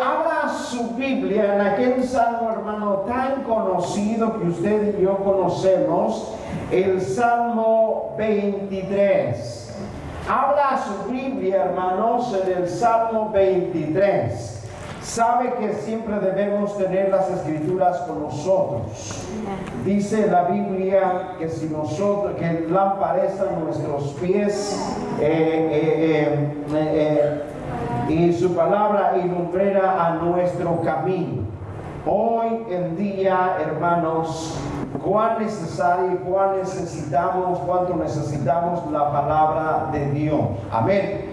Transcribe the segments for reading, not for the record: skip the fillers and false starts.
Abra su Biblia en aquel salmo, hermano, tan conocido que usted y yo conocemos, el Salmo 23. Abra su Biblia, hermanos, en el Salmo 23. Sabe que siempre debemos tener las Escrituras con nosotros. Dice la Biblia que si nosotros, que lámpara es a nuestros pies, y su palabra y lumbrera a nuestro camino. Hoy en día, hermanos, cuánto necesitamos la palabra de Dios. Amén.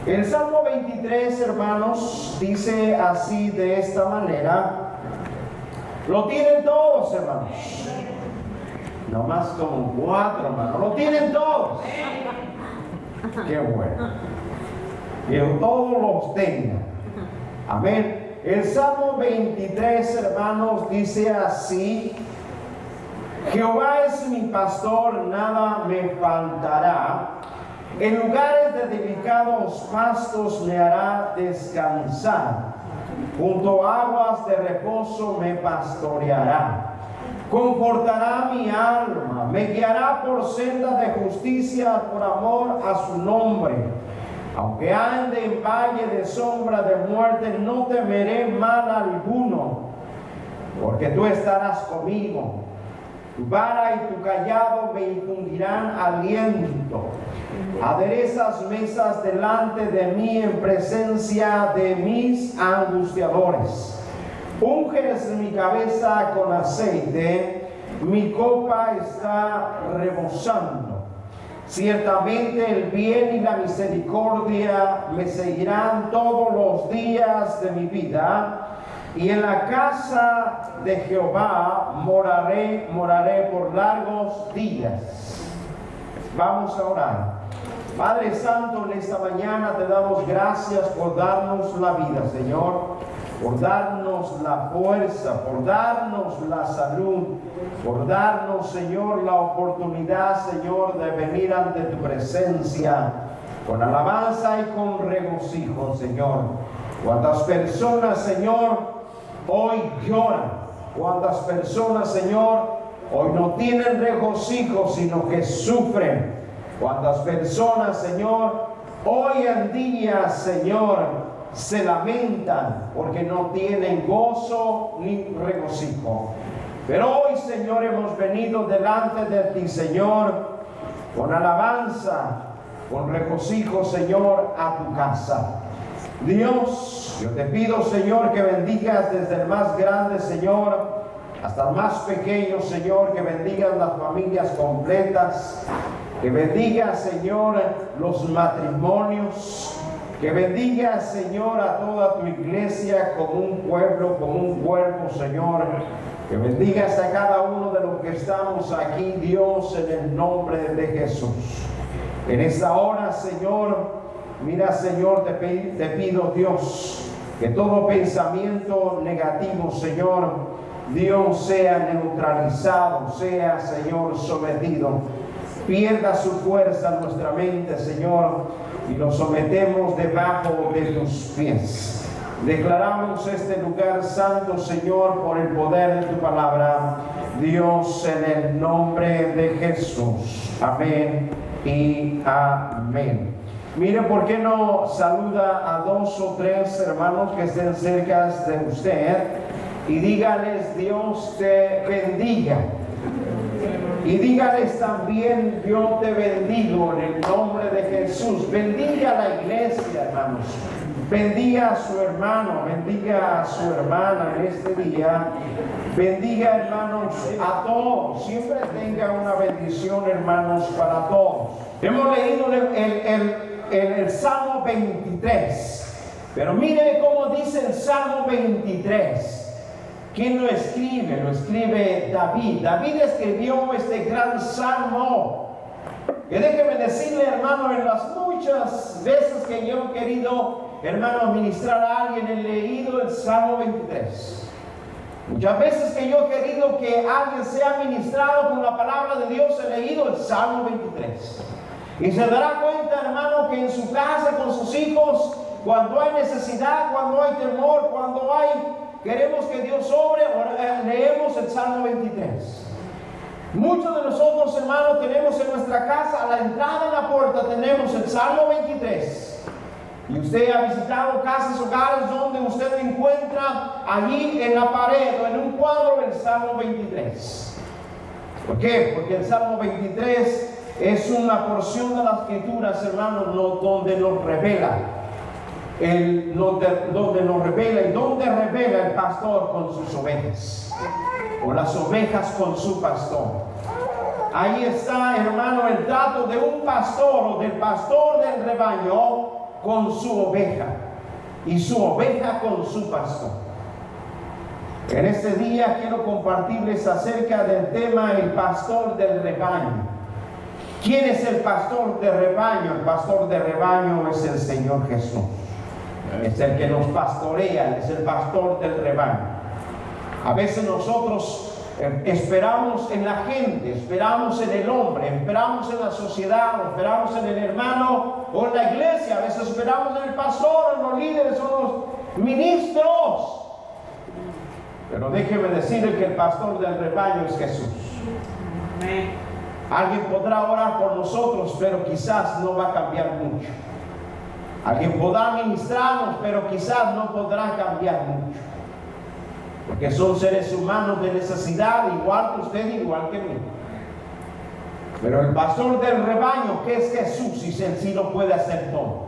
El Salmo 23, hermanos, dice así, de esta manera. Lo tienen todos, hermanos. No más como 4, hermanos. Lo tienen todos. Qué bueno. Que todos los tengan. Amén. El Salmo 23, hermanos, dice así: Jehová es mi pastor, nada me faltará. En lugares de delicados pastos me hará descansar. Junto a aguas de reposo me pastoreará. Confortará mi alma, me guiará por sendas de justicia por amor a su nombre. Aunque ande en valle de sombra de muerte, no temeré mal alguno, porque tú estarás conmigo. Tu vara y tu callado me infundirán aliento. Aderezas mesas delante de mí en presencia de mis angustiadores. Unges mi cabeza con aceite, mi copa está rebosando. Ciertamente el bien y la misericordia me seguirán todos los días de mi vida, y en la casa de Jehová moraré por largos días. Vamos a orar. Padre Santo, en esta mañana te damos gracias por darnos la vida, Señor, por darnos la fuerza, por darnos la salud, por darnos, Señor, la oportunidad, Señor, de venir ante tu presencia con alabanza y con regocijo, Señor. Cuántas personas, Señor, hoy lloran. Cuántas personas, Señor, hoy no tienen regocijo, sino que sufren. Cuántas personas, Señor, hoy en día, Señor, se lamentan porque no tienen gozo ni regocijo. Pero hoy, Señor, hemos venido delante de ti, Señor, con alabanza, con regocijo, Señor, a tu casa. Dios, yo te pido, Señor, que bendigas desde el más grande, Señor, hasta el más pequeño, Señor, que bendigas las familias completas, que bendigas, Señor, los matrimonios, que bendiga, Señor, a toda tu iglesia como un pueblo, como un cuerpo, Señor. Que bendigas a cada uno de los que estamos aquí, Dios, en el nombre de Jesús. En esta hora, Señor, mira, Señor, te pido, Dios, que todo pensamiento negativo, Señor, Dios, sea neutralizado, sea, Señor, sometido. Pierda su fuerza en nuestra mente, Señor, y lo sometemos debajo de tus pies. Declaramos este lugar santo, Señor, por el poder de tu palabra. Dios, en el nombre de Jesús. Amén y amén. Mire, ¿por qué no saluda a 2 o 3 hermanos que estén cerca de usted y dígales: Dios te bendiga? Y dígales también: yo te bendigo en el nombre de Jesús. Bendiga a la iglesia, hermanos. Bendiga a su hermano, bendiga a su hermana en este día. Bendiga, hermanos, a todos. Siempre tenga una bendición, hermanos, para todos. Hemos leído el Salmo 23. Pero mire cómo dice el Salmo 23. ¿Quién lo escribe? Lo escribe David. David escribió este gran salmo. Y déjeme decirle, hermano, en las muchas veces que yo he querido, hermano, ministrar a alguien, he leído el Salmo 23. Muchas veces que yo he querido que alguien sea ministrado con la palabra de Dios, he leído el Salmo 23. Y se dará cuenta, hermano, que en su casa con sus hijos, cuando hay necesidad, cuando hay temor, queremos que Dios obre, leemos el Salmo 23. Muchos de nosotros, hermanos, tenemos en nuestra casa, a la entrada de la puerta, tenemos el Salmo 23. Y usted ha visitado casas, hogares donde usted encuentra allí en la pared o en un cuadro el Salmo 23. ¿Por qué? Porque el Salmo 23 es una porción de las Escrituras, hermanos, donde nos revela. Donde nos revela y donde revela el pastor con sus ovejas. O las ovejas con su pastor. Ahí está, hermano, el trato de un pastor o del pastor del rebaño con su oveja y su oveja con su pastor. En este día quiero compartirles acerca del tema el pastor del rebaño. ¿Quién es el pastor del rebaño? El pastor del rebaño es el Señor Jesús. Es el que nos pastorea, es el pastor del rebaño. A veces nosotros esperamos en la gente, esperamos en el hombre, esperamos en la sociedad, esperamos en el hermano o en la iglesia, a veces esperamos en el pastor, en los líderes o los ministros. Pero déjeme decirle que el pastor del rebaño es Jesús. Amén. Alguien podrá orar por nosotros, pero quizás no va a cambiar mucho. Alguien podrá ministrarnos, pero quizás no podrá cambiar mucho. Porque son seres humanos de necesidad, igual que usted, igual que mí. Pero el pastor del rebaño, que es Jesús, y él sí lo puede hacer todo.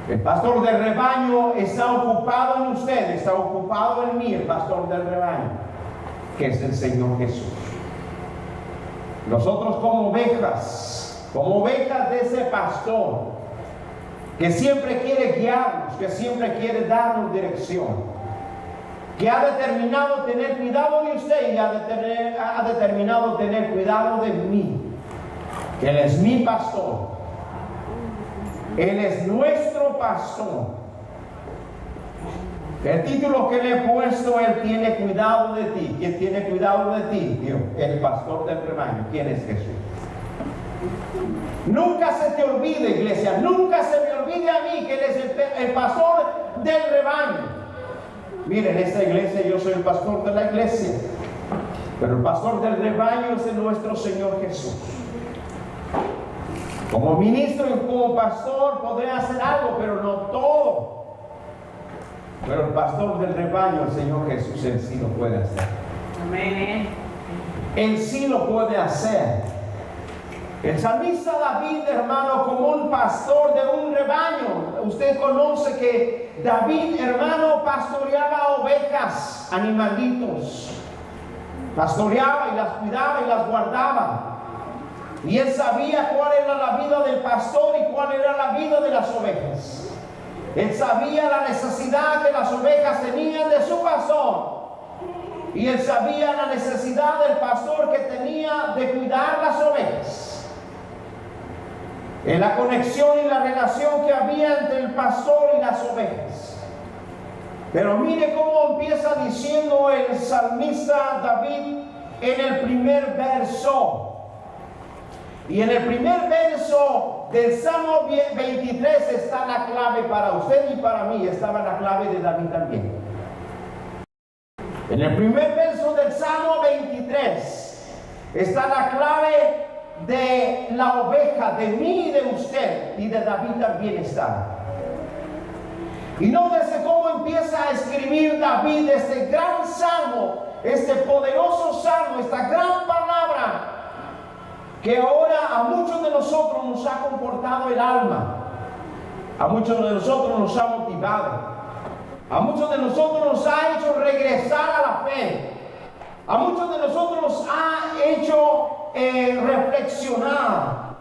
El pastor del rebaño está ocupado en usted, está ocupado en mí, el pastor del rebaño, que es el Señor Jesús. Nosotros como ovejas de ese pastor, que siempre quiere guiarnos, que siempre quiere darnos dirección, que ha determinado tener cuidado de usted y ha determinado tener cuidado de mí. Él es mi pastor. Él es nuestro pastor. El título que le he puesto, Él tiene cuidado de ti. ¿Quién tiene cuidado de ti? Dios, el pastor del rebaño. ¿Quién es Jesús? Nunca se te olvide, iglesia, nunca se me olvide a mí que Él es el pastor del rebaño. Miren, en esta iglesia yo soy el pastor de la iglesia, pero el pastor del rebaño es nuestro Señor Jesús. Como ministro y como pastor podré hacer algo, pero no todo. Pero el pastor del rebaño, el Señor Jesús, Él sí lo puede hacer. Amén. Él sí lo puede hacer. El salmista David, hermano, como un pastor de un rebaño, usted conoce que David, hermano, pastoreaba ovejas, animalitos. Pastoreaba y las cuidaba y las guardaba. Y él sabía cuál era la vida del pastor y cuál era la vida de las ovejas. Él sabía la necesidad que las ovejas tenían de su pastor. Y él sabía la necesidad del pastor que tenía de cuidar las ovejas. En la conexión y la relación que había entre el pastor y las ovejas. Pero mire cómo empieza diciendo el salmista David en el primer verso. Y en el primer verso del Salmo 23 está la clave para usted y para mí. Estaba la clave de David también. En el primer verso del Salmo 23 está la clave de la oveja, de mí y de usted, y de David también está. Y nótese cómo empieza a escribir David este gran salmo, este poderoso salmo, esta gran palabra que ahora a muchos de nosotros nos ha comportado el alma, a muchos de nosotros nos ha motivado, a muchos de nosotros nos ha hecho regresar a la fe, a muchos de nosotros nos ha hecho reflexionar,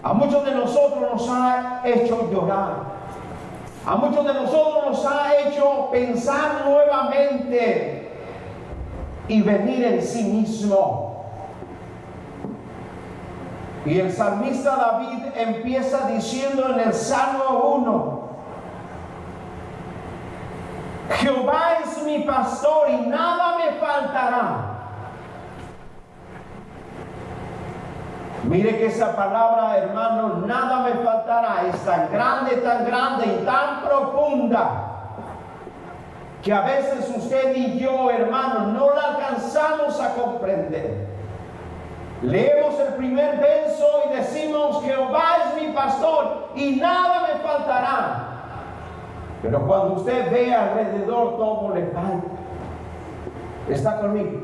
a muchos de nosotros nos ha hecho llorar, a muchos de nosotros nos ha hecho pensar nuevamente y venir en sí mismo. Y el salmista David empieza diciendo en el Salmo 1: Jehová es mi pastor y nada me faltará. Mire que esa palabra, hermano, nada me faltará, es tan grande y tan profunda, que a veces usted y yo, hermano, no la alcanzamos a comprender. Leemos el primer verso y decimos: Jehová es mi pastor y nada me faltará. Pero cuando usted ve alrededor, todo le falta. ¿Está conmigo?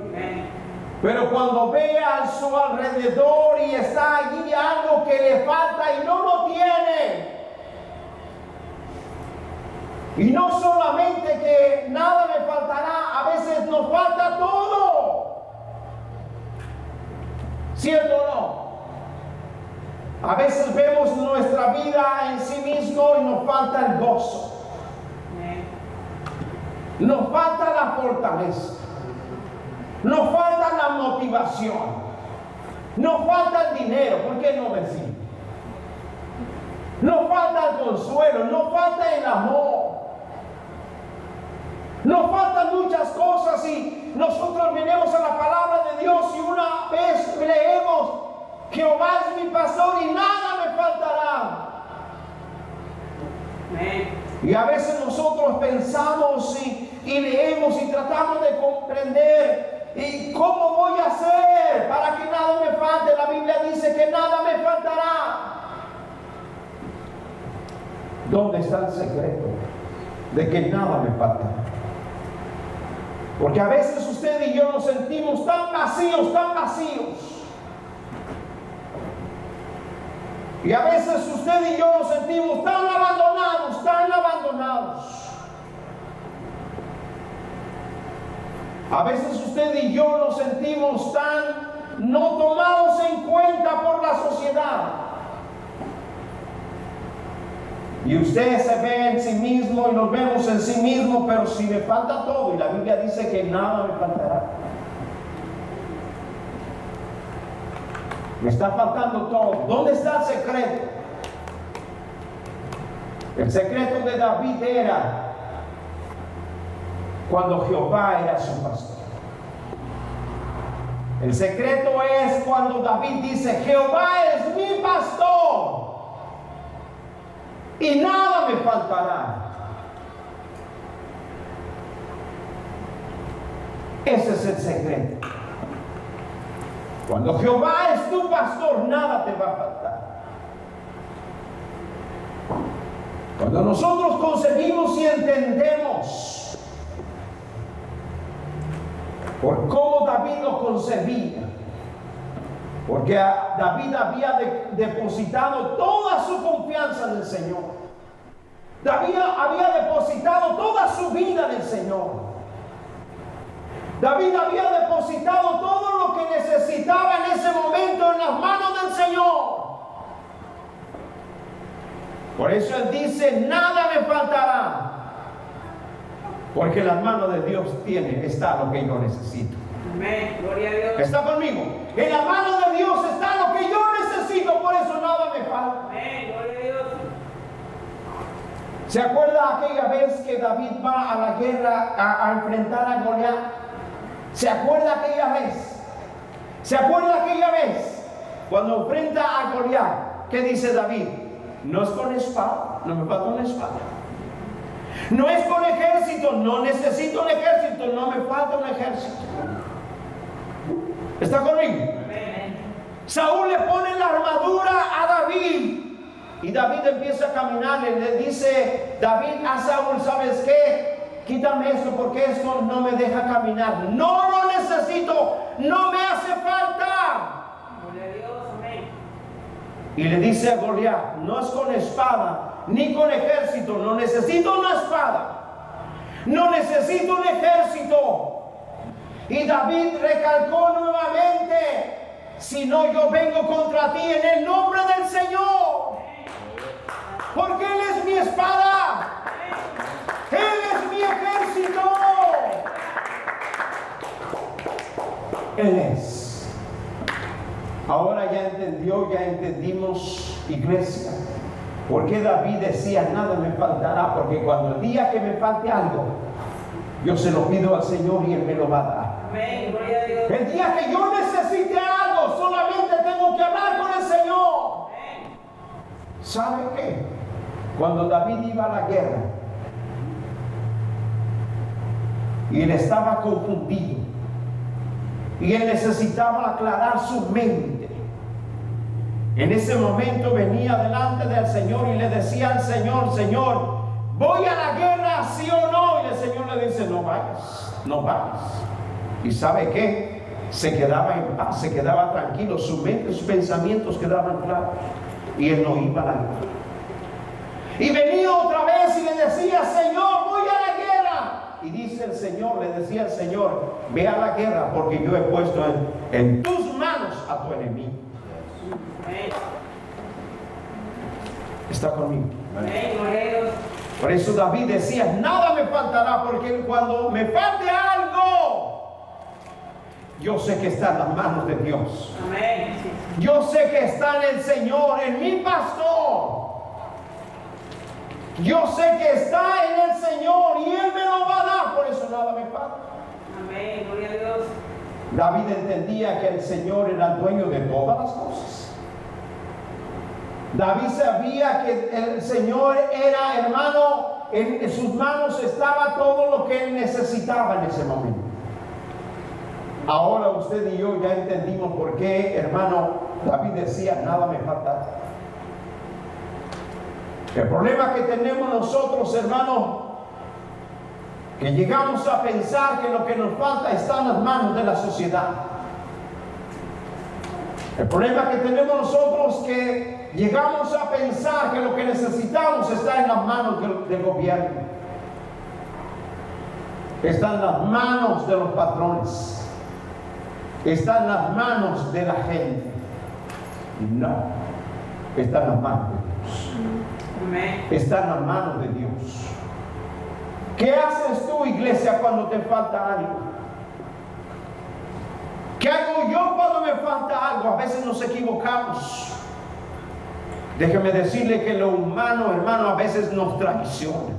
Pero cuando ve a su alrededor y está allí algo que le falta y no lo tiene, y no solamente que nada me faltará, a veces nos falta todo. ¿Cierto o no? A veces vemos nuestra vida en sí mismo y nos falta el gozo. Nos falta la fortaleza. Nos falta la motivación. Nos falta el dinero. ¿Por qué no decir? Nos falta el consuelo. Nos falta el amor. Nos faltan muchas cosas y nosotros venimos a la palabra de Dios y una vez leemos: Jehová es mi pastor y nada me faltará. Y a veces nosotros pensamos y leemos y tratamos de comprender: ¿y cómo voy a hacer para que nada me falte? La Biblia dice que nada me faltará. ¿Dónde está el secreto de que nada me faltará? Porque a veces usted y yo nos sentimos tan vacíos, tan vacíos. Y a veces usted y yo nos sentimos tan abandonados, tan abandonados. A veces usted y yo nos sentimos tan no tomados en cuenta por la sociedad. Y usted se ve en sí mismo y nos vemos en sí mismo, pero si me falta todo, y la Biblia dice que nada me faltará. Me está faltando todo. ¿Dónde está el secreto? El secreto de David era cuando Jehová era su pastor. El secreto es cuando David dice: Jehová es mi pastor y nada me faltará. Ese es el secreto. Cuando Jehová es tu pastor, nada te va a faltar. Cuando nosotros concebimos y entendemos por cómo David lo concebía, porque David había depositado toda su confianza en el Señor. David había depositado toda su vida en el Señor. David había depositado todo lo que necesitaba en ese momento en las manos del Señor. Por eso él dice: nada me faltará, porque en las manos de Dios está lo que yo necesito. Amén, gloria a Dios. ¿Está conmigo? En las manos de Dios está lo que yo necesito, por eso nada me falta. Amén, gloria a Dios. ¿Se acuerda aquella vez que David va a la guerra a enfrentar a Goliat? ¿Se acuerda aquella vez? ¿Se acuerda aquella vez cuando enfrenta a Goliat? ¿Qué dice David? No es con espada, no me falta una espada. No es con ejército, no necesito un ejército, no me falta un ejército. ¿Está conmigo? Amén. Saúl le pone la armadura a David y David empieza a caminar. Le dice David a Saúl: ¿sabes qué? Quítame esto porque esto no me deja caminar. No lo necesito, no me hace falta. Gloria a Dios, amén. Y le dice a Goliat: no es con espada ni con ejército, no necesito una espada, no necesito un ejército. Y David recalcó nuevamente: si no, yo vengo contra ti en el nombre del Señor, porque Él es mi espada, Él es mi ejército, Él es. Ahora ya entendió, ya entendimos, iglesia, por qué David decía: nada me faltará, porque cuando el día que me falte algo, yo se lo pido al Señor y Él me lo va a dar. Amén, gloria a Dios. El día que yo necesite algo, solamente tengo que hablar con el ¿Sabe qué? Cuando David iba a la guerra y él estaba confundido y él necesitaba aclarar su mente, en ese momento venía delante del Señor y le decía al Señor: Señor, ¿voy a la guerra, sí o no? Y el Señor le dice: no vayas, no vayas. ¿Y sabe qué? Se quedaba en paz, se quedaba tranquilo, su mente, sus pensamientos quedaban claros, y él no iba a la guerra. Y venía otra vez y le decía: Señor, voy a la guerra. Y dice el Señor, le decía el Señor: ve a la guerra, porque yo he puesto en tus manos a tu enemigo. ¿Está conmigo? Por eso David decía: nada me faltará, porque cuando me falte algo, yo sé que está en las manos de Dios. Yo sé que está en el Señor, en mi pastor. Yo sé que está en el Señor y Él me lo va a dar, por eso nada me falta. Amén, gloria a Dios. David entendía que el Señor era el dueño de todas las cosas. David sabía que el Señor era, hermano, en sus manos estaba todo lo que él necesitaba en ese momento. Ahora usted y yo ya entendimos por qué, hermano, David decía: nada me falta. El problema que tenemos nosotros, hermano, que llegamos a pensar que lo que nos falta está en las manos de la sociedad. El problema que tenemos nosotros es que llegamos a pensar que lo que necesitamos está en las manos del gobierno, está en las manos de los patrones, está en las manos de la gente. No, está en las manos de Dios. Está en las manos de Dios. ¿Qué haces tú, iglesia, cuando te falta algo? ¿Qué hago yo cuando me falta algo? A veces nos equivocamos. Déjeme decirle que lo humano, hermano, a veces nos traiciona.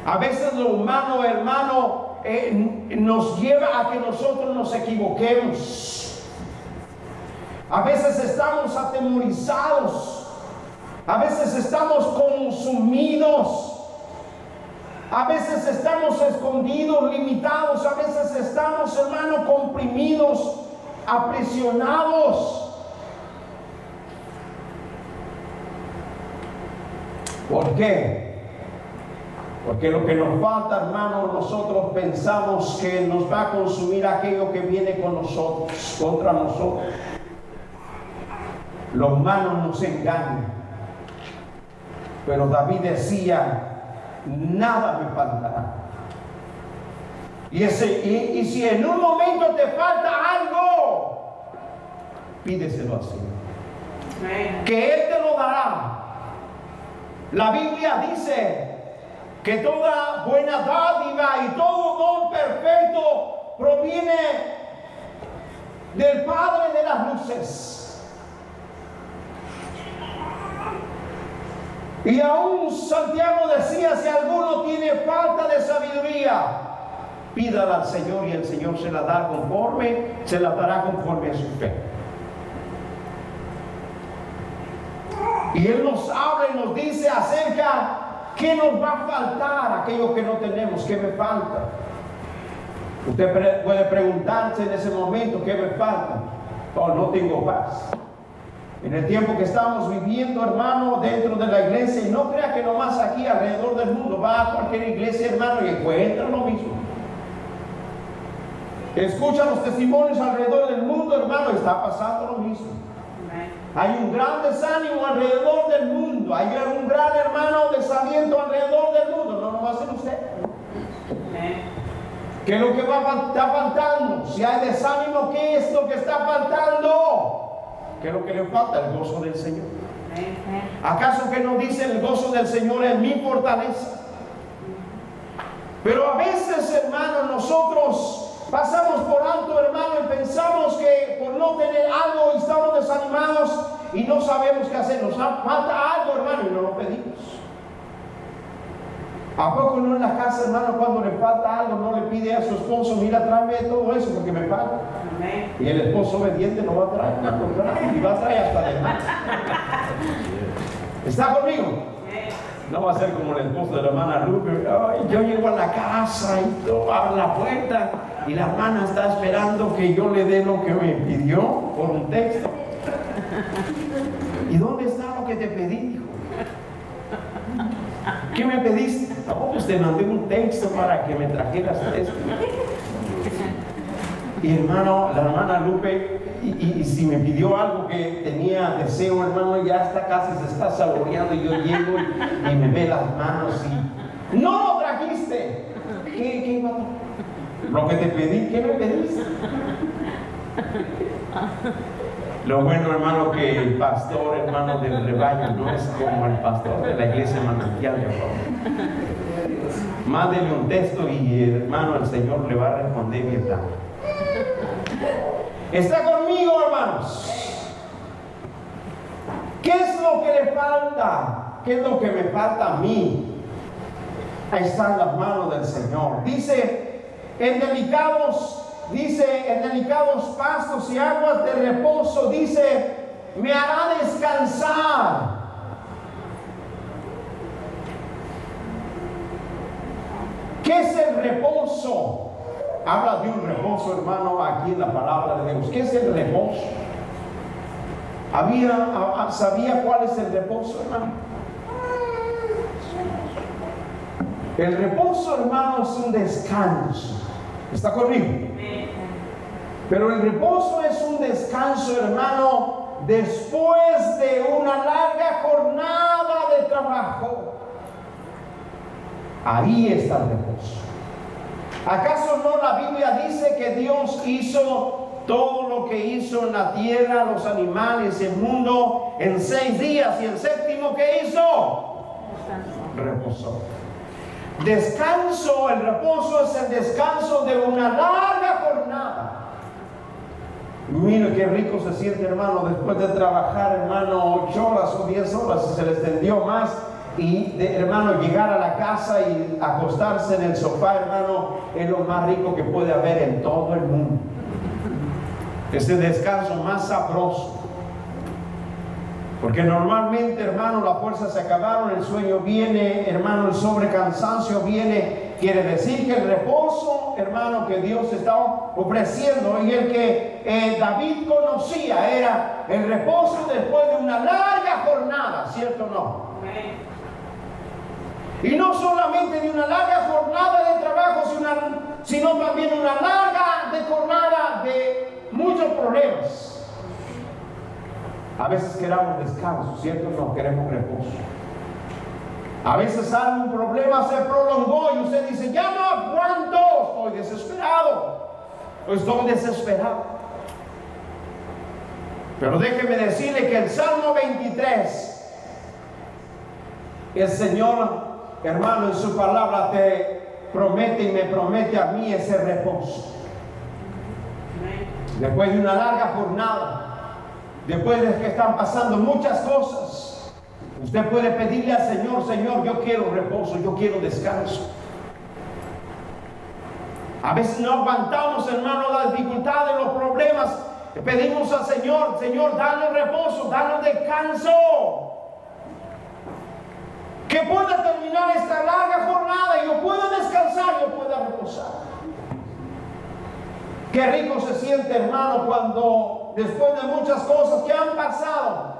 A veces lo humano, hermano, nos lleva a que nosotros nos equivoquemos. A veces estamos atemorizados. A veces estamos consumidos. A veces estamos escondidos, limitados. A veces estamos, hermano, comprimidos, aprisionados. ¿Por qué? Porque lo que nos falta, hermano, nosotros pensamos que nos va a consumir aquello que viene con nosotros, contra nosotros. Lo humano nos engaña. Pero David decía: nada me faltará. Y si en un momento te falta algo, pídeselo al Señor, que Él te lo dará. La Biblia dice que toda buena dádiva y todo don perfecto proviene del Padre de las luces. Y aún Santiago decía: si alguno tiene falta de sabiduría, pídala al Señor y el Señor se la dará conforme a su fe. Y Él nos habla y nos dice acerca qué nos va a faltar, aquello que no tenemos, qué me falta. Usted puede preguntarse en ese momento: ¿qué me falta? Oh, no tengo paz. En el tiempo que estamos viviendo, hermano, dentro de la iglesia, y no crea que nomás aquí alrededor del mundo, va a cualquier iglesia, hermano, y encuentra lo mismo. Escucha los testimonios alrededor del mundo, hermano, y está pasando lo mismo. Hay un gran desánimo alrededor del mundo, hay un gran, hermano, desaliento alrededor del mundo, no nomás en usted. ¿Qué es lo que está faltando? Si hay desánimo, ¿qué es lo que está faltando? ¿Qué es lo que le falta? El gozo del Señor. ¿Acaso que nos dice el gozo del Señor es mi fortaleza? Pero a veces, hermano, nosotros pasamos por alto, hermano, y pensamos que por no tener algo estamos desanimados y no sabemos qué hacer. Nos falta algo, hermano, y no lo pedimos. ¿A poco no en la casa, hermano, cuando le falta algo, no le pide a su esposo, mira, tráeme todo eso porque me falta? Amén. Y el esposo obediente no va a traer, al contrario, y va a traer hasta de más. ¿Está conmigo? No va a ser como el esposo de la hermana Lupe. Ay, yo llego a la casa y abro la puerta y la hermana está esperando que yo le dé lo que me pidió por un texto. ¿Y dónde está lo que te pedí, hijo? ¿Qué me pediste? No, pues te mandé un texto para que me trajeras esto. Y hermano, la hermana Lupe, y si me pidió algo que tenía deseo, hermano, ya está casi se está saboreando y yo llego y me ve las manos y ¡no lo trajiste! ¿Qué iba a traer? Lo que te pedí, ¿qué me pediste? Lo bueno, hermano, que el pastor, hermano, del rebaño no es como el pastor de la iglesia manantial de Roma. Mándele un texto y, hermano, el Señor le va a responder bien dado. ¿Está conmigo, hermanos? ¿Qué es lo que le falta? ¿Qué es lo que me falta a mí? Ahí están las manos del Señor. Dice, en delicados pastos y aguas de reposo, dice, me hará descansar. ¿Qué es el reposo? Habla de un reposo, hermano, aquí en la palabra de Dios. ¿Qué es el reposo? ¿Sabía cuál es el reposo, hermano? El reposo, hermano, es un descanso. ¿Está conmigo? Pero el reposo es un descanso, hermano, después de una larga jornada de trabajo. Ahí está el reposo. ¿Acaso no la Biblia dice que Dios hizo todo lo que hizo en la tierra, los animales, el mundo, en 6 días? Y el séptimo, ¿qué hizo? Reposó. Descanso, el reposo es el descanso de una larga jornada. Mire qué rico se siente, hermano, después de trabajar, hermano, 8 horas o 10 horas, si se le extendió más. Y hermano, llegar a la casa y acostarse en el sofá, hermano, es lo más rico que puede haber en todo el mundo. Es el descanso más sabroso. Porque normalmente, hermano, las fuerzas se acabaron, el sueño viene, hermano, el sobrecansancio viene. Quiere decir que el reposo, hermano, que Dios está ofreciendo y el que David conocía era el reposo después de una larga jornada, ¿cierto o no? Y no solamente de una larga jornada de trabajo, sino también una larga jornada de muchos problemas. A veces queremos descanso, ¿cierto? No queremos reposo. A veces algún problema se prolongó y usted dice, ya no aguanto, estoy desesperado. Estoy desesperado. Pero déjeme decirle que el Salmo 23, el Señor, hermano, en su palabra te promete y me promete a mí ese reposo. Después de una larga jornada, después de que están pasando muchas cosas, usted puede pedirle al Señor, Señor, yo quiero reposo, yo quiero descanso. A veces no aguantamos, hermano, las dificultades, los problemas. Pedimos al Señor, Señor, dale reposo, dale descanso. Que pueda terminar esta larga jornada y yo pueda descansar, yo pueda reposar. Qué rico se siente, hermano, cuando después de muchas cosas que han pasado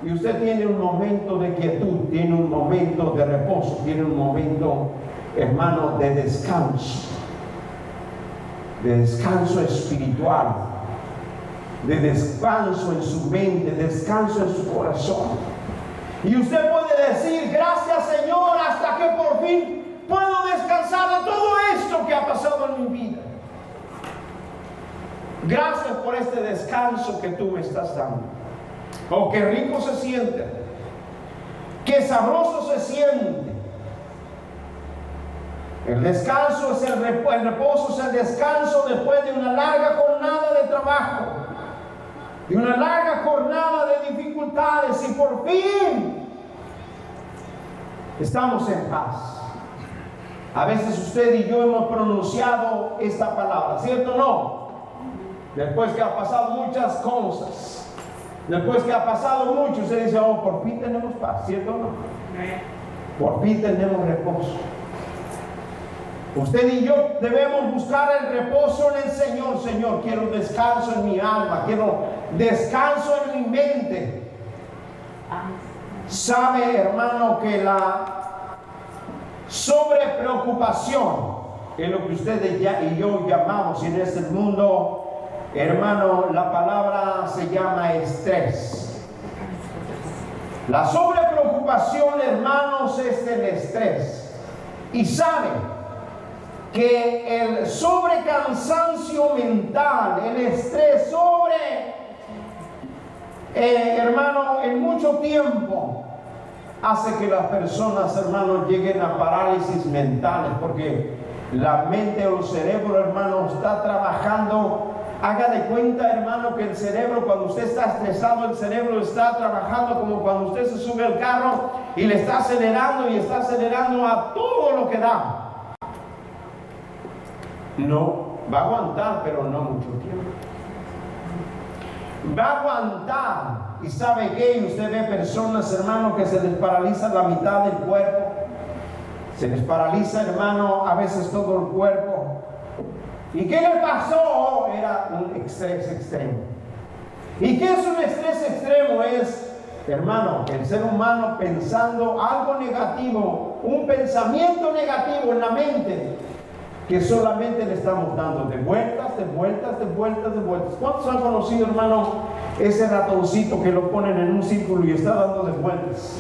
y usted tiene un momento de quietud, tiene un momento de reposo, tiene un momento, hermano, de descanso espiritual, de descanso en su mente, descanso en su corazón. Y usted puede decir, gracias, Señor, hasta que por fin puedo descansar de todo esto que ha pasado en mi vida. Gracias por este descanso que tú me estás dando. Oh, qué rico se siente, qué sabroso se siente. El descanso es el reposo es el descanso después de una larga jornada de trabajo, de una larga jornada de dificultades, y por fin estamos en paz. A veces usted y yo hemos pronunciado esta palabra, ¿cierto o no? Después que ha pasado muchas cosas, después que ha pasado mucho, usted dice, oh, por fin tenemos paz, ¿cierto o no? Por fin tenemos reposo. Usted y yo debemos buscar el reposo en el Señor. Señor, quiero descanso en mi alma, quiero descanso en mi mente. Sabe, hermano, que la sobrepreocupación es lo que ustedes y yo llamamos en este mundo, hermano, la palabra se llama estrés. La sobrepreocupación, hermanos, es el estrés. Y sabe que el sobrecansancio mental, el estrés hermano, en mucho tiempo hace que las personas, hermanos, lleguen a parálisis mentales, porque la mente o el cerebro, hermano, está trabajando. Haga de cuenta, hermano, que el cerebro, cuando usted está estresado, el cerebro está trabajando como cuando usted se sube al carro y le está acelerando y está acelerando a todo lo que da. No, va a aguantar, pero no mucho tiempo. Va a aguantar. Y sabe que usted ve personas, hermano, que se les paraliza la mitad del cuerpo. Se les paraliza, hermano, a veces todo el cuerpo. ¿Y qué le pasó? Era un estrés extremo. ¿Y qué es un estrés extremo? Es, hermano, el ser humano pensando algo negativo, un pensamiento negativo en la mente, que solamente le estamos dando de vueltas, de vueltas, de vueltas, de vueltas. ¿Cuántos han conocido, hermano, ese ratoncito que lo ponen en un círculo y está dando de vueltas?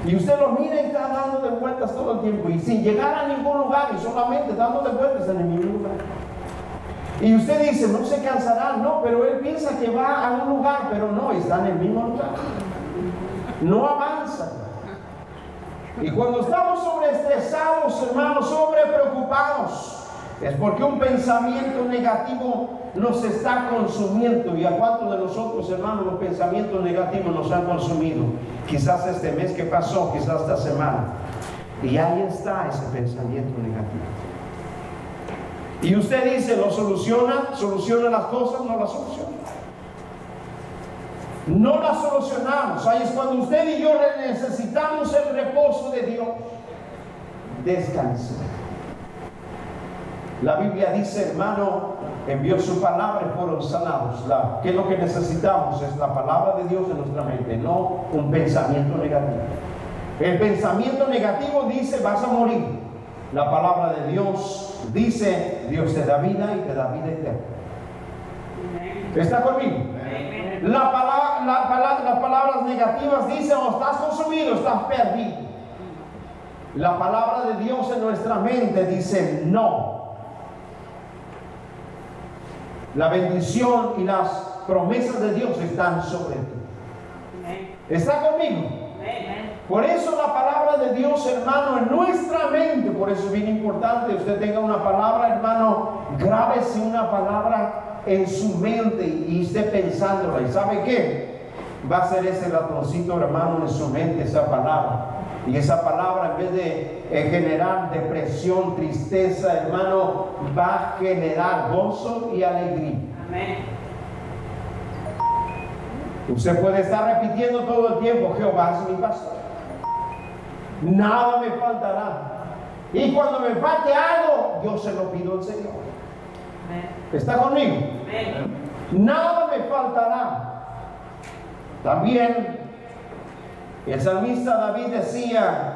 Y usted lo mira y está dando de vueltas todo el tiempo y sin llegar a ningún lugar y solamente dando de vueltas en el mismo lugar. Y usted dice, no se cansará, no, pero él piensa que va a un lugar, pero no, está en el mismo lugar. No avanza. Y cuando estamos sobreestresados, hermanos, sobrepreocupados, es porque un pensamiento negativo nos está consumiendo. ¿Y a cuántos de nosotros, hermanos, los pensamientos negativos nos han consumido? Quizás este mes que pasó, quizás esta semana. Y ahí está ese pensamiento negativo. Y usted dice, ¿lo soluciona? ¿Soluciona las cosas? No las soluciona. No las solucionamos. Ahí es cuando usted y yo necesitamos el reposo de Dios. Descansar. La Biblia dice, hermano, envió su palabra y fueron sanados. ¿Qué es lo que necesitamos? Es la palabra de Dios en nuestra mente, no un pensamiento negativo. El pensamiento negativo dice, vas a morir. La palabra de Dios dice, Dios te da vida y te da vida eterna. ¿Está conmigo? Las palabras negativas dicen, o estás consumido, estás perdido. La palabra de Dios en nuestra mente dice, no. La bendición y las promesas de Dios están sobre ti. ¿Está conmigo? Por eso la palabra de Dios, hermano, en nuestra mente, por eso es bien importante que usted tenga una palabra, hermano, grábese una palabra en su mente y esté pensándola. ¿Y sabe qué? Va a ser ese ratoncito, hermano, en su mente, esa palabra. Y esa palabra, en vez de generar depresión, tristeza, hermano, va a generar gozo y alegría. Amén. Usted puede estar repitiendo todo el tiempo, Jehová es mi pastor, nada me faltará. Y cuando me falte algo, yo se lo pido al Señor. ¿Está conmigo? Nada me faltará. También el salmista David decía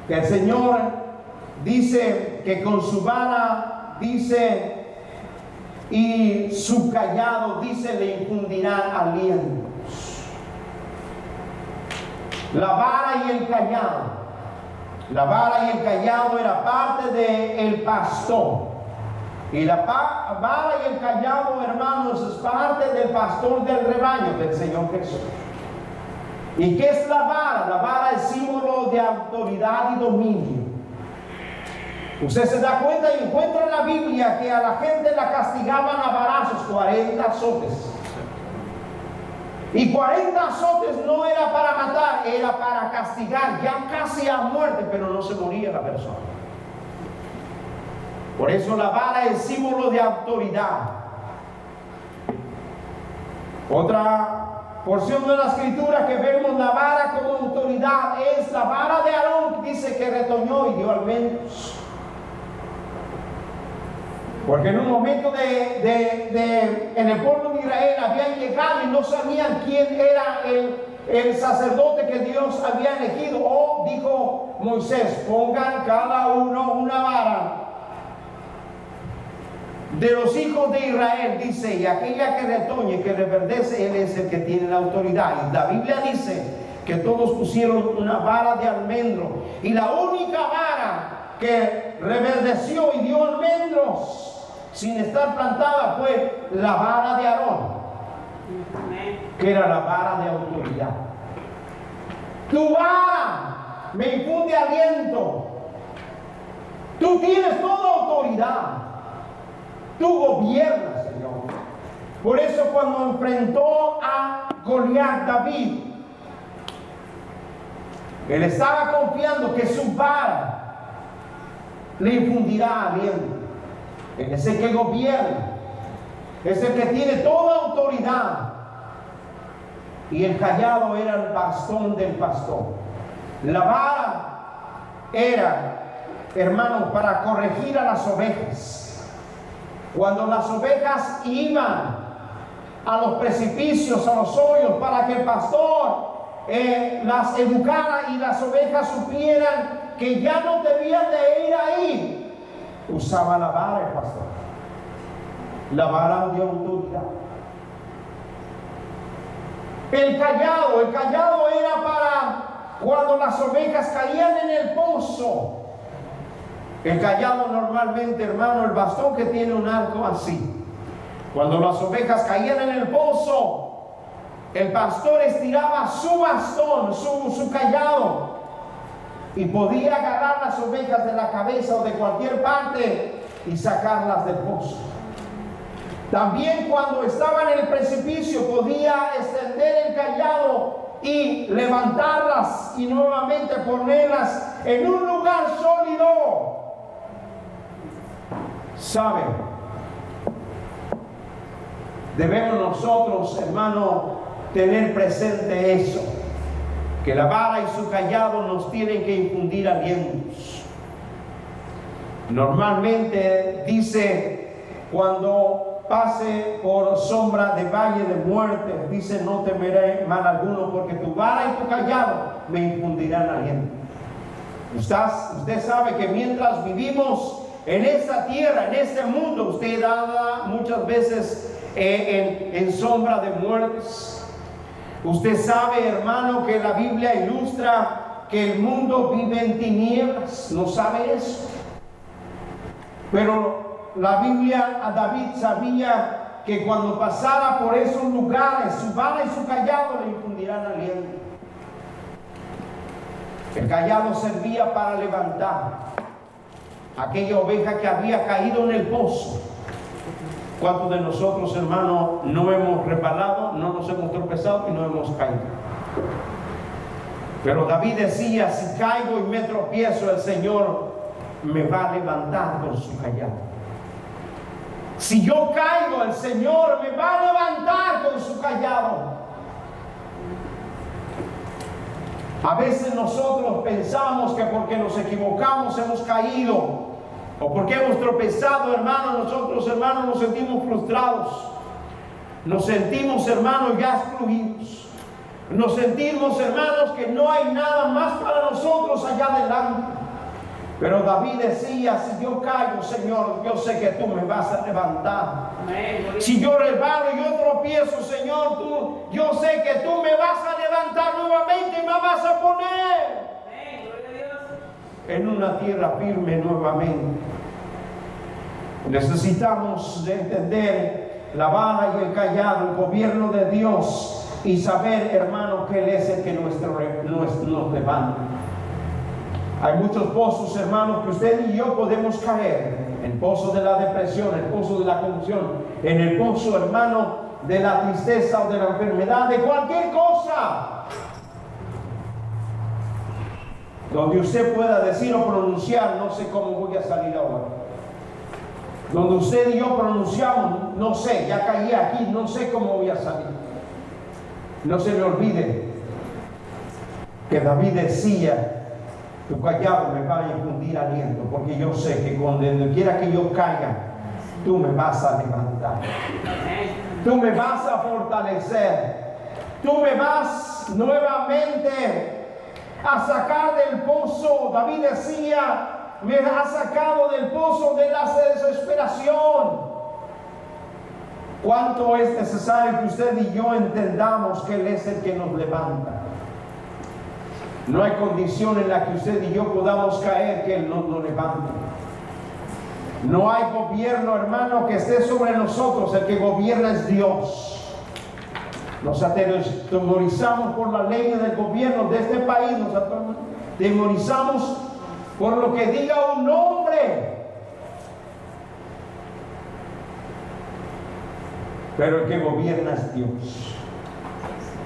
que el Señor dice que con su vara, dice, y su callado, dice, le infundirán alientos. La vara y el callado. La vara y el callado era parte del pastor. Y la vara y el callado, hermanos, es parte del pastor del rebaño del Señor Jesús. ¿Y qué es la vara? La vara es símbolo de autoridad y dominio. Usted se da cuenta y encuentra en la Biblia que a la gente la castigaban a varazos, 40 azotes. Y 40 azotes no era para matar, era para castigar, ya casi a muerte, pero no se moría la persona. Por eso la vara es símbolo de autoridad. Otra porción de la escritura que vemos la vara como autoridad es la vara de Aarón, que dice que retoñó y dio almendros. Porque en un momento en el pueblo de Israel habían llegado y no sabían quién era el sacerdote que Dios había elegido. O dijo Moisés, pongan cada uno una vara de los hijos de Israel, dice, y aquella que retoñe, que reverdece, él es el que tiene la autoridad. Y la Biblia dice que todos pusieron una vara de almendro, y la única vara que reverdeció y dio almendros sin estar plantada fue la vara de Aarón, que era la vara de autoridad. Tu vara me infunde aliento. Tú tienes toda autoridad. Tú gobiernas, Señor. Por eso cuando enfrentó a Goliat, David, él estaba confiando que su vara le infundirá aliento. Él es el que gobierna, es el que tiene toda autoridad. Y el cayado era el bastón del pastor. La vara era, hermanos, para corregir a las ovejas. Cuando las ovejas iban a los precipicios, a los hoyos, para que el pastor las educara y las ovejas supieran que ya no debían de ir ahí, usaba la vara el pastor. La vara de autoridad. El cayado era para cuando las ovejas caían en el pozo. El cayado normalmente, hermano, el bastón que tiene un arco así. Cuando las ovejas caían en el pozo, el pastor estiraba su bastón, su cayado, y podía agarrar las ovejas de la cabeza o de cualquier parte y sacarlas del pozo. También cuando estaba en el precipicio podía extender el cayado y levantarlas y nuevamente ponerlas en un lugar sólido. ¿Saben? Debemos nosotros, hermano, tener presente eso, que la vara y su cayado nos tienen que infundir alientos. Normalmente dice, cuando pase por sombra de valle de muerte, dice, no temeré mal alguno, porque tu vara y tu cayado me infundirán aliento. Usted sabe que mientras vivimos en esta tierra, en este mundo, usted anda muchas veces en sombra de muertes. Usted sabe, hermano, que la Biblia ilustra que el mundo vive en tinieblas. ¿No sabe eso? Pero la Biblia, a David sabía que cuando pasara por esos lugares, su vara y su cayado le infundirán aliento. El cayado servía para levantar aquella oveja que había caído en el pozo. ¿Cuántos de nosotros, hermanos, no hemos resbalado, no nos hemos tropezado y no hemos caído? Pero David decía, si caigo y me tropiezo, el Señor me va a levantar con su cayado. Si yo caigo, el Señor me va a levantar con su cayado. A veces nosotros pensamos que porque nos equivocamos hemos caído, o porque hemos tropezado, hermanos, nosotros, hermanos, nos sentimos frustrados. Nos sentimos, hermanos, ya excluidos. Nos sentimos, hermanos, que no hay nada más para nosotros allá adelante. Pero David decía, si yo caigo, Señor, yo sé que tú me vas a levantar. Si yo resbalo y yo tropiezo, Señor, yo sé que tú me vas a levantar nuevamente y me vas a poner en una tierra firme nuevamente. Necesitamos de entender la vara y el cayado, el gobierno de Dios, y saber, hermano, que Él es el que nos levanta. Hay muchos pozos, hermanos, que usted y yo podemos caer. El pozo de la depresión, el pozo de la confusión, en el pozo, hermano, de la tristeza o de la enfermedad, de cualquier cosa, donde usted pueda decir o pronunciar, no sé cómo voy a salir ahora. Donde usted y yo pronunciamos, no sé, ya caí aquí, no sé cómo voy a salir. No se me olvide que David decía: tu callado me va a infundir aliento, porque yo sé que donde quiera que yo caiga, tú me vas a levantar, tú me vas a fortalecer, tú me vas nuevamente a sacar del pozo. David decía: me ha sacado del pozo de la desesperación. ¿Cuánto es necesario que usted y yo entendamos que Él es el que nos levanta? No hay condición en la que usted y yo podamos caer que Él no nos levante. No hay gobierno, hermano, que esté sobre nosotros. El que gobierna es Dios. Nos atemorizamos por la ley del gobierno de este país. Nos atemorizamos por lo que diga un hombre. Pero el que gobierna es Dios.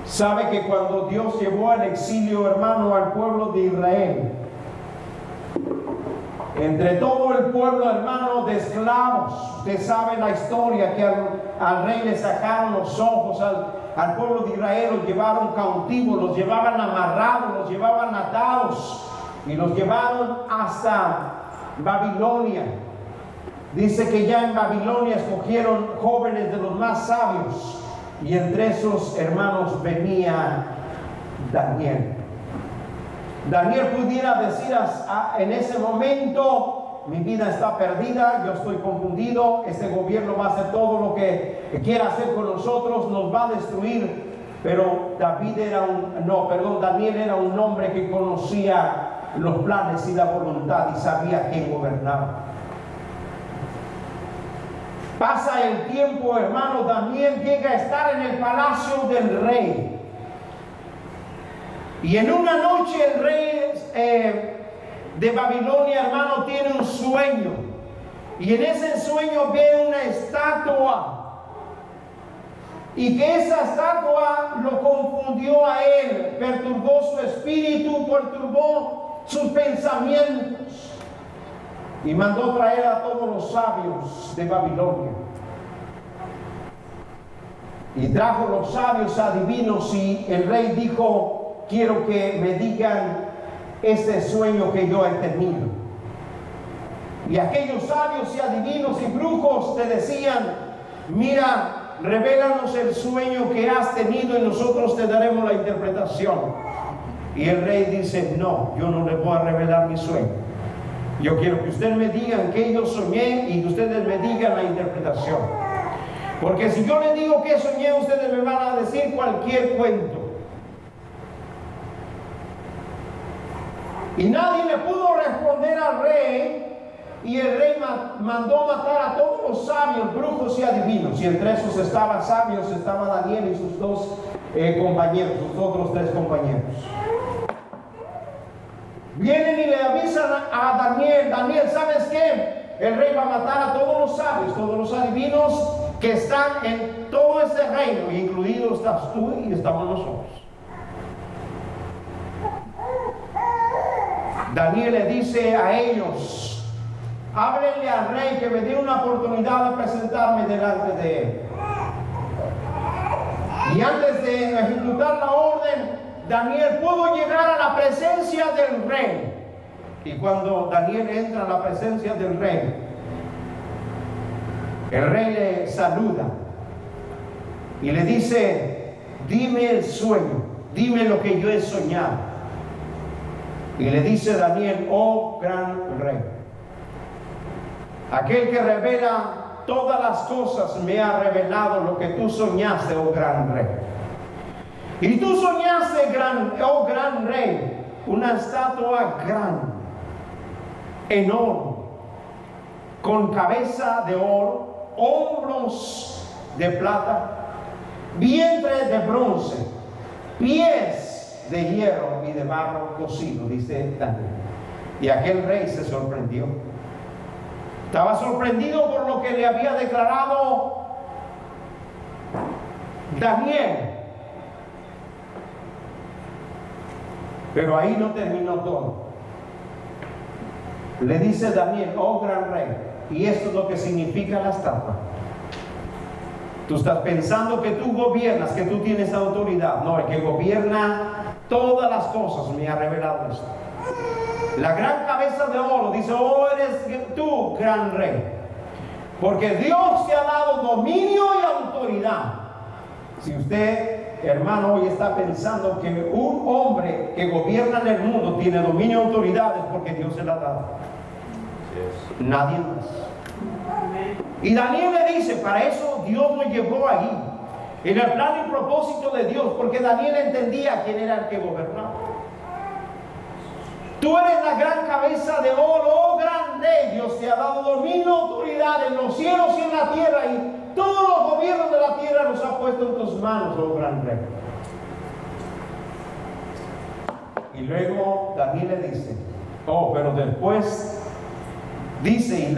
Sabe que cuando Dios llevó al exilio, hermano, al pueblo de Israel, entre todo el pueblo, hermano, de esclavos, usted sabe la historia, que al rey le sacaron los ojos, al pueblo de Israel los llevaron cautivos, los llevaban amarrados, los llevaban atados y los llevaron hasta Babilonia. Dice que ya en Babilonia escogieron jóvenes de los más sabios, y entre esos hermanos venía Daniel. Daniel pudiera decir en ese momento: mi vida está perdida, yo estoy confundido, este gobierno va a hacer todo lo que quiera hacer con nosotros, nos va a destruir. Pero Daniel era un hombre que conocía los planes y la voluntad y sabía quién gobernaba. Pasa el tiempo, hermano, Daniel llega a estar en el palacio del rey. Y en una noche el rey de Babilonia, hermano, tiene un sueño. Y en ese sueño ve una estatua. Y que esa estatua lo confundió a él, perturbó su espíritu, perturbó sus pensamientos. Y mandó traer a todos los sabios de Babilonia. Y trajo los sabios adivinos, y el rey dijo: quiero que me digan este sueño que yo he tenido. Y aquellos sabios y adivinos y brujos te decían: mira, revélanos el sueño que has tenido y nosotros te daremos la interpretación. Y el rey dice: no, yo no les voy a revelar mi sueño. Yo quiero que ustedes me digan qué yo soñé y que ustedes me digan la interpretación. Porque si yo les digo qué soñé, ustedes me van a decir cualquier cuento. Y nadie le pudo responder al rey, y el rey mandó matar a todos los sabios, brujos y adivinos. Y entre esos estaban sabios, estaba Daniel y sus dos compañeros, sus otros tres compañeros. Vienen y le avisan a Daniel: Daniel, ¿sabes qué? El rey va a matar a todos los sabios, todos los adivinos que están en todo ese reino, incluido estás tú y estamos nosotros. Daniel le dice a ellos: háblenle al rey que me dé una oportunidad de presentarme delante de él. Y antes de ejecutar la orden, Daniel pudo llegar a la presencia del rey. Y cuando Daniel entra a la presencia del rey, el rey le saluda y le dice: dime el sueño, dime lo que yo he soñado. Y le dice Daniel: oh gran rey, aquel que revela todas las cosas me ha revelado lo que tú soñaste, oh gran rey. Y tú soñaste, oh gran rey, una estatua grande, enorme, con cabeza de oro, hombros de plata, vientre de bronce, pies de hierro y de barro cocido, dice Daniel. Y aquel rey se sorprendió. Estaba sorprendido por lo que le había declarado Daniel. Pero ahí no terminó todo. Le dice Daniel, oh gran rey, y esto es lo que significa la estatua. Tú estás pensando que tú gobiernas, que tú tienes autoridad. No, el que gobierna todas las cosas me ha revelado esto. La gran cabeza de oro dice, oh eres tú, gran rey. Porque Dios te ha dado dominio y autoridad. Si usted, hermano, hoy está pensando que un hombre que gobierna en el mundo tiene dominio y autoridad, es porque Dios se la ha dado. Nadie más. Y Daniel le dice, para eso Dios lo llevó ahí, en el plan y propósito de Dios, porque Daniel entendía quién era el que gobernaba. Tú eres la gran cabeza de oro, oh gran rey. Dios te ha dado dominio y autoridad en los cielos y en la tierra, y todos los gobiernos de la tierra los ha puesto en tus manos, oh gran rey. Y luego Daniel le dice, oh, pero después dice, y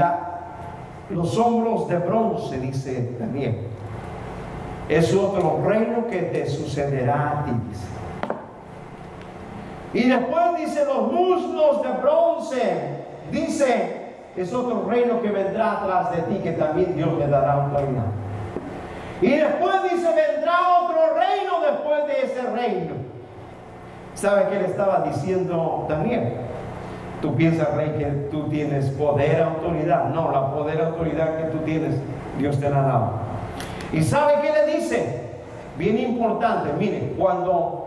los hombros de bronce, dice Daniel, es otro reino que te sucederá a ti, dice. Y después dice, los muslos de bronce, dice, es otro reino que vendrá atrás de ti, que también Dios le dará autoridad. Y después dice, vendrá otro reino después de ese reino. ¿Sabe qué le estaba diciendo Daniel? Tú piensas, rey, que tú tienes poder, autoridad. No, la poder, autoridad que tú tienes, Dios te la ha dado. ¿Y sabe qué le dice? Bien importante, mire, cuando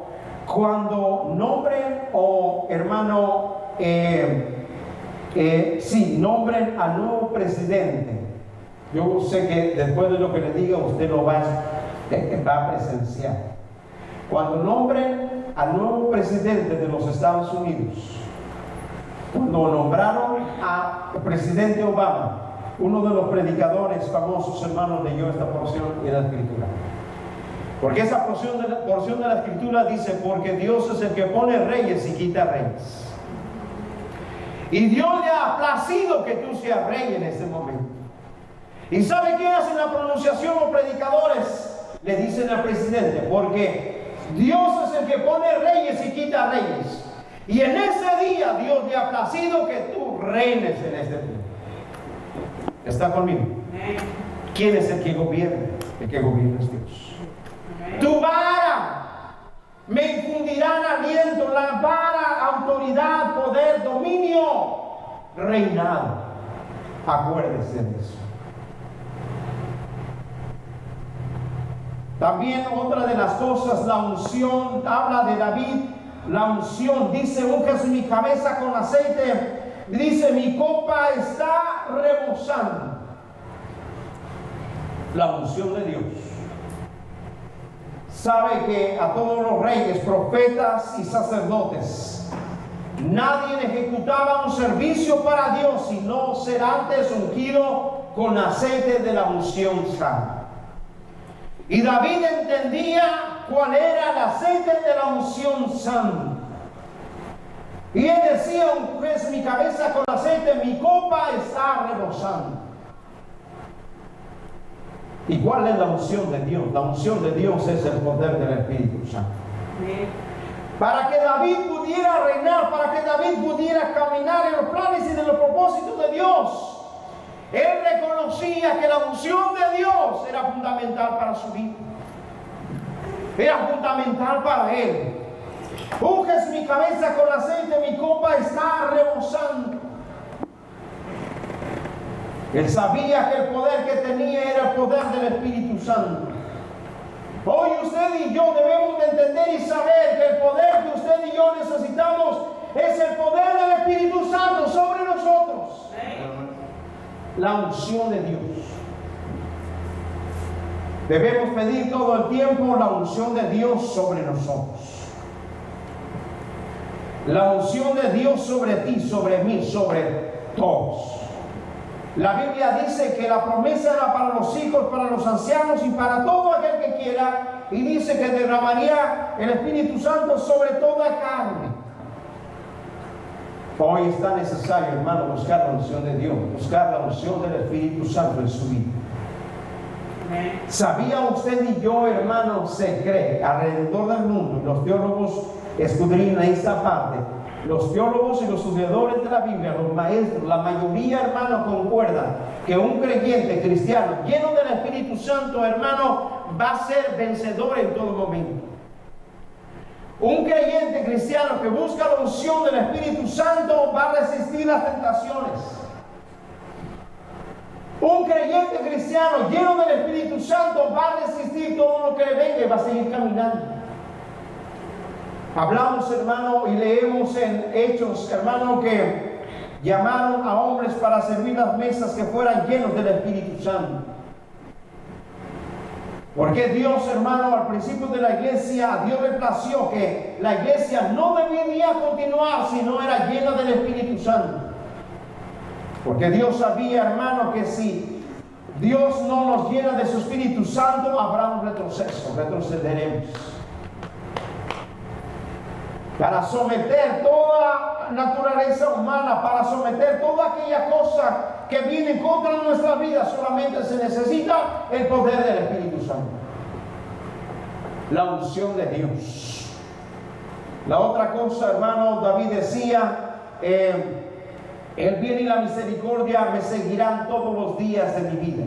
nombren, o hermano, nombren al nuevo presidente. Yo sé que después de lo que le diga, usted lo va a presenciar. Cuando nombren al nuevo presidente de los Estados Unidos, cuando nombraron al presidente Obama, uno de los predicadores famosos, hermanos, leyó esta porción de la Escritura. Porque esa porción de la Escritura dice, porque Dios es el que pone reyes y quita reyes. Y Dios le ha placido que tú seas rey en este momento. ¿Y sabe qué hacen la pronunciación los predicadores? Le dicen al presidente, porque Dios es el que pone reyes y quita reyes. Y en ese día Dios le ha placido que tú reines en este tiempo. ¿Está conmigo? ¿Quién es el que gobierna? El que gobierna es Dios. Tu vara me infundirán aliento, la vara, autoridad, poder, dominio, reinado. Acuérdese de eso. También otra de las cosas, la unción, habla de David, la unción, dice, unges mi cabeza con aceite, dice, mi copa está rebosando. La unción de Dios. Sabe que a todos los reyes, profetas y sacerdotes, nadie ejecutaba un servicio para Dios si no ser antes ungido con aceite de la unción santa. Y David entendía cuál era el aceite de la unción santa. Y él decía, unges mi cabeza con aceite, mi copa está rebosando. ¿Y cuál es la unción de Dios? La unción de Dios es el poder del Espíritu Santo. Para que David pudiera reinar, para que David pudiera caminar en los planes y en los propósitos de Dios, él reconocía que la unción de Dios era fundamental para su vida. Era fundamental para él. Unges mi cabeza con aceite, mi copa está rebosando. Él sabía que el poder que tenía era el poder del Espíritu Santo. Hoy usted y yo debemos de entender y saber que el poder que usted y yo necesitamos es el poder del Espíritu Santo sobre nosotros. La unción de Dios. Debemos pedir todo el tiempo la unción de Dios sobre nosotros. La unción de Dios sobre ti, sobre mí, sobre todos. La Biblia dice que la promesa era para los hijos, para los ancianos y para todo aquel que quiera. Y dice que derramaría el Espíritu Santo sobre toda carne. Hoy está necesario, hermano, buscar la unción de Dios, buscar la unción del Espíritu Santo en su vida. Amén. ¿Sabía usted y yo, hermano, se cree alrededor del mundo, y los teólogos escudriñan esta parte, los teólogos y los estudiadores de la Biblia, los maestros, la mayoría, hermano, concuerdan que un creyente cristiano lleno del Espíritu Santo, hermano, va a ser vencedor en todo momento? Un creyente cristiano que busca la unción del Espíritu Santo va a resistir las tentaciones. Un creyente cristiano lleno del Espíritu Santo va a resistir todo lo que le venga y va a seguir caminando. Hablamos, hermano, y leemos en Hechos, hermano, que llamaron a hombres para servir las mesas que fueran llenos del Espíritu Santo. Porque Dios, hermano, al principio de la iglesia, a Dios le plació que la iglesia no debía continuar si no era llena del Espíritu Santo. Porque Dios sabía, hermano, que si Dios no nos llena de su Espíritu Santo, habrá un retroceso, retrocederemos. Para someter toda naturaleza humana, para someter toda aquella cosa que viene contra nuestra vida, solamente se necesita el poder del Espíritu Santo, la unción de Dios. La otra cosa, hermano, David decía, el bien y la misericordia me seguirán todos los días de mi vida.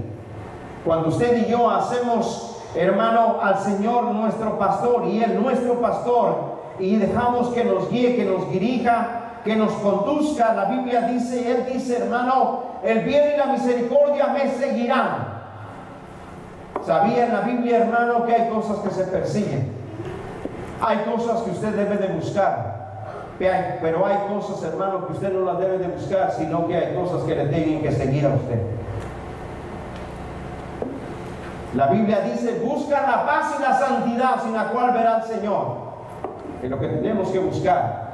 Cuando usted y yo hacemos, hermano, al Señor nuestro pastor y Él nuestro pastor, y dejamos que nos guíe, que nos dirija, que nos conduzca, la Biblia dice, Él dice, hermano, el bien y la misericordia me seguirán. ¿Sabía en la Biblia, hermano, que hay cosas que se persiguen? Hay cosas que usted debe de buscar. Pero hay cosas, hermano, que usted no las debe de buscar, sino que hay cosas que le tienen que seguir a usted. La Biblia dice, busca la paz y la santidad, sin la cual verá al Señor. Es lo que tenemos que buscar.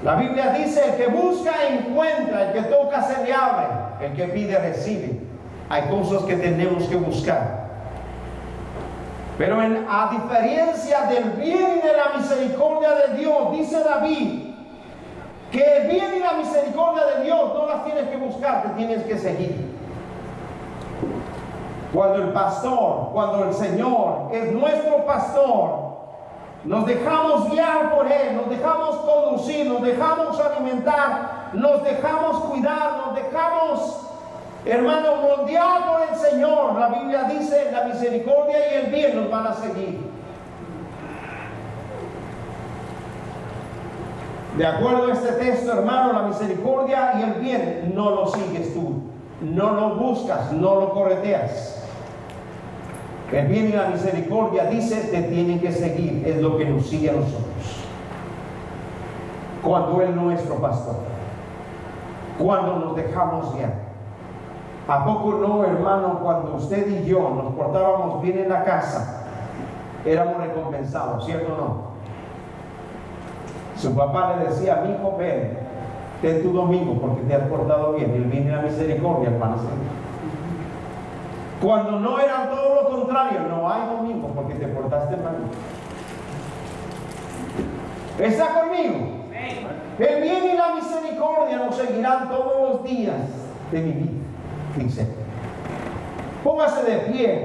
La Biblia dice, el que busca encuentra, el que toca se le abre, el que pide recibe. Hay cosas que tenemos que buscar. Pero a diferencia del bien y de la misericordia de Dios, dice David, que el bien y la misericordia de Dios no las tienes que buscar, te tienes que seguir. Cuando el pastor, cuando el Señor es nuestro pastor, nos dejamos guiar por Él, nos dejamos conducir, nos dejamos alimentar, nos dejamos cuidar, nos dejamos, hermano, moldear por el Señor. La Biblia dice, la misericordia y el bien nos van a seguir. De acuerdo a este texto, hermano, la misericordia y el bien no lo sigues tú, no lo buscas, no lo correteas. El bien y la misericordia, dice, te tienen que seguir, es lo que nos sigue a nosotros. Cuando Él es nuestro pastor, cuando nos dejamos guiar. ¿A poco no, hermano, cuando usted y yo nos portábamos bien en la casa, éramos recompensados, ¿cierto o no? Su papá le decía, mi hijo, ven, ten tu domingo porque te has portado bien. El bien y la misericordia, hermano. Cuando no era todo lo contrario, no hay domingo porque te portaste mal. ¿Está conmigo? El bien y la misericordia nos seguirán todos los días de mi vida, dice. Póngase de pie.